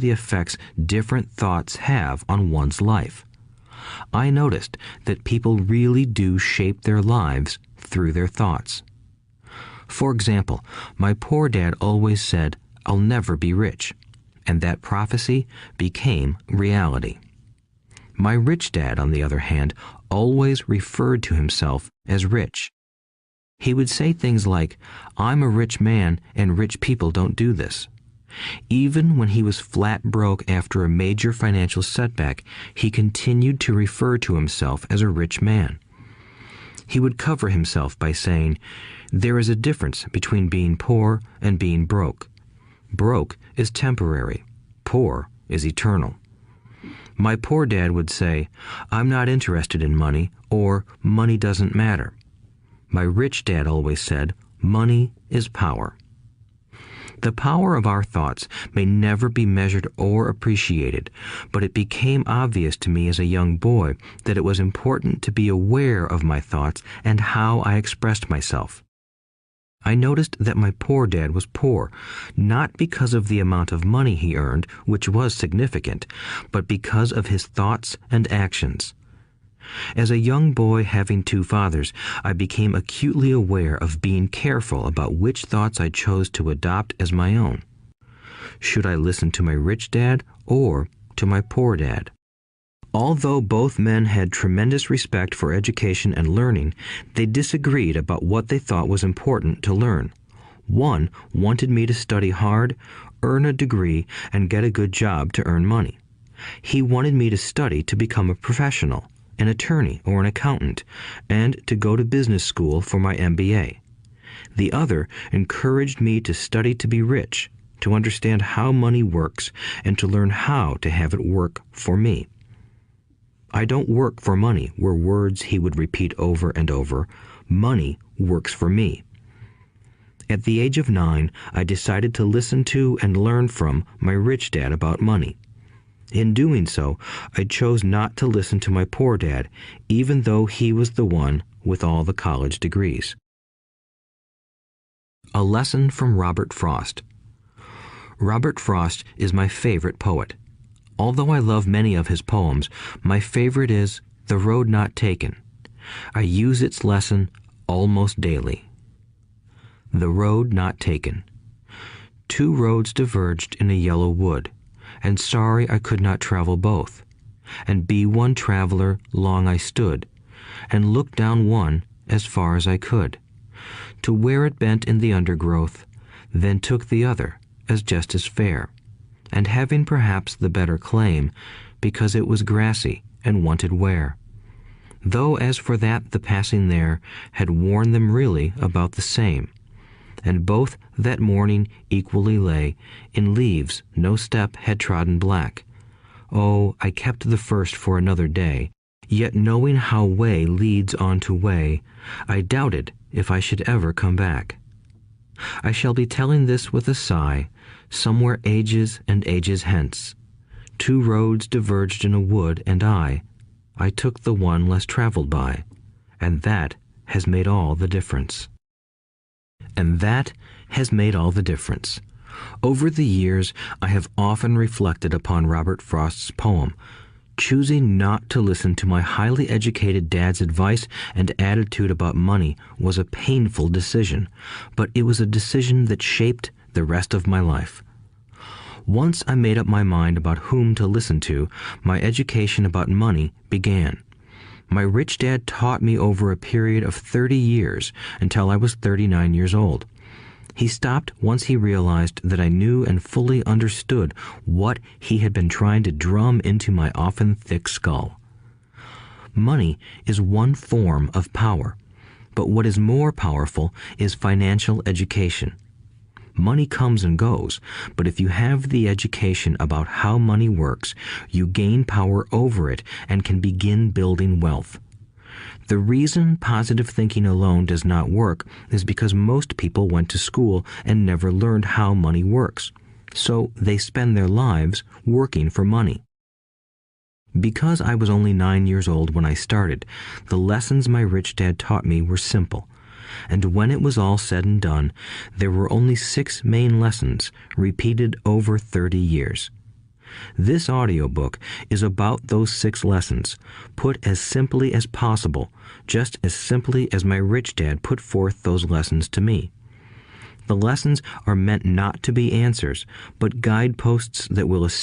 the effects different thoughts have on one's life. I noticed that people really do shape their lives through their thoughts. For example, my poor dad always said, "I'll never be rich," and that prophecy became reality. My rich dad, on the other hand, always referred to himself as rich. He would say things like, "I'm a rich man and rich people don't do this." Even when he was flat broke after a major financial setback, he continued to refer to himself as a rich man. He would cover himself by saying, "There is a difference between being poor and being broke. Broke is temporary. Poor is eternal." My poor dad would say, "I'm not interested in money," or "money doesn't matter." My rich dad always said, "Money is power." The power of our thoughts may never be measured or appreciated, but it became obvious to me as a young boy that it was important to be aware of my thoughts and how I expressed myself. I noticed that my poor dad was poor, not because of the amount of money he earned, which was significant, but because of his thoughts and actions. As a young boy having two fathers, I became acutely aware of being careful about which thoughts I chose to adopt as my own. Should I listen to my rich dad or to my poor dad? Although both men had tremendous respect for education and learning, they disagreed about what they thought was important to learn. One wanted me to study hard, earn a degree, and get a good job to earn money. He wanted me to study to become a professional, an attorney or an accountant, and to go to business school for my MBA. The other encouraged me to study to be rich, to understand how money works, and to learn how to have it work for me. "I don't work for money" were words he would repeat over and over. "Money works for me." At the age of 9, I decided to listen to and learn from my rich dad about money. In doing so, I chose not to listen to my poor dad, even though he was the one with all the college degrees. A lesson from Robert Frost. Robert Frost is my favorite poet. Although I love many of his poems, my favorite is "The Road Not Taken." I use its lesson almost daily. The Road Not Taken. Two roads diverged in a yellow wood, and sorry I could not travel both. And be one traveler long I stood, and looked down one as far as I could, to where it bent in the undergrowth, then took the other as just as fair, and having perhaps the better claim, because it was grassy and wanted wear. Though as for that the passing there had worn them really about the same, and both that morning equally lay in leaves no step had trodden black. Oh, I kept the first for another day, yet knowing how way leads on to way, I doubted if I should ever come back. I shall be telling this with a sigh, somewhere ages and ages hence. Two roads diverged in a wood, and I took the one less traveled by, and that has made all the difference. And that has made all the difference. Over the years, I have often reflected upon Robert Frost's poem. Choosing not to listen to my highly educated dad's advice and attitude about money was a painful decision, but it was a decision that shaped the rest of my life. Once I made up my mind about whom to listen to, my education about money began. My rich dad taught me over a period of 30 years until I was 39 years old. He stopped once he realized that I knew and fully understood what he had been trying to drum into my often thick skull. Money is one form of power, but what is more powerful is financial education. Money comes and goes, but if you have the education about how money works, you gain power over it and can begin building wealth. The reason positive thinking alone does not work is because most people went to school and never learned how money works, so they spend their lives working for money. Because I was only 9 years old when I started, the lessons my rich dad taught me were simple. And when it was all said and done, there were only 6 main lessons repeated over 30 years. This audiobook is about those 6 lessons, put as simply as possible, just as simply as my rich dad put forth those lessons to me. The lessons are meant not to be answers, but guideposts that will assist